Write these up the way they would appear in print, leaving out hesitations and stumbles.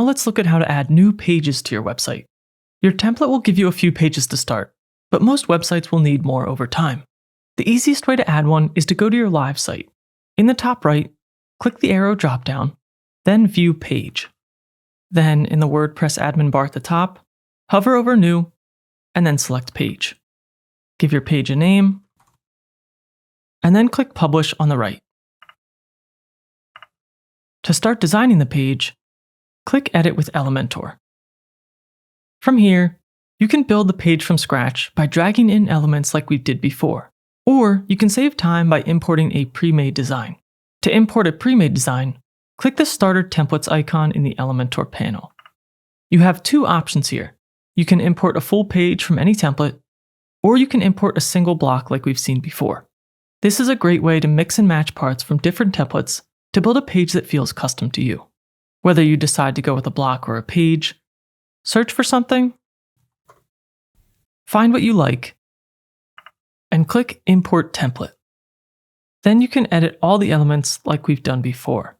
Now let's look at how to add new pages to your website. Your template will give you a few pages to start, but most websites will need more over time. The easiest way to add one is to go to your live site. In the top right, click the arrow dropdown, then View Page. Then in the WordPress admin bar at the top, hover over New, and then select Page. Give your page a name, and then click Publish on the right. To start designing the page, click Edit with Elementor. From here, you can build the page from scratch by dragging in elements like we did before, or you can save time by importing a pre-made design. To import a pre-made design, click the Starter Templates icon in the Elementor panel. You have two options here. You can import a full page from any template, or you can import a single block like we've seen before. This is a great way to mix and match parts from different templates to build a page that feels custom to you. Whether you decide to go with a block or a page, search for something, find what you like, and click Import Template. Then you can edit all the elements like we've done before.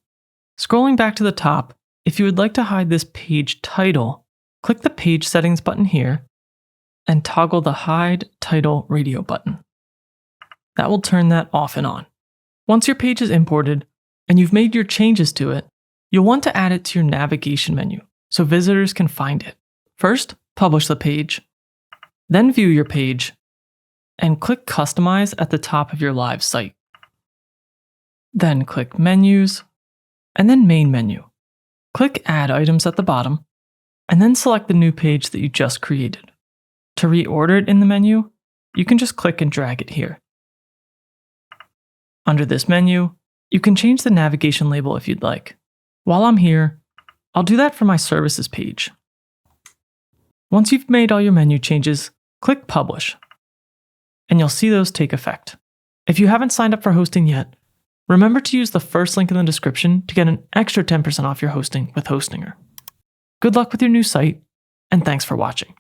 Scrolling back to the top, if you would like to hide this page title, click the Page Settings button here and toggle the Hide Title Radio button. That will turn that off and on. Once your page is imported and you've made your changes to it, you'll want to add it to your navigation menu so visitors can find it. First, publish the page, then view your page, and click Customize at the top of your live site. Then click Menus, and then Main Menu. Click Add Items at the bottom, and then select the new page that you just created. To reorder it in the menu, you can just click and drag it here. Under this menu, you can change the navigation label if you'd like. While I'm here, I'll do that for my services page. Once you've made all your menu changes, click Publish, and you'll see those take effect. If you haven't signed up for hosting yet, remember to use the first link in the description to get an extra 10% off your hosting with Hostinger. Good luck with your new site, and thanks for watching.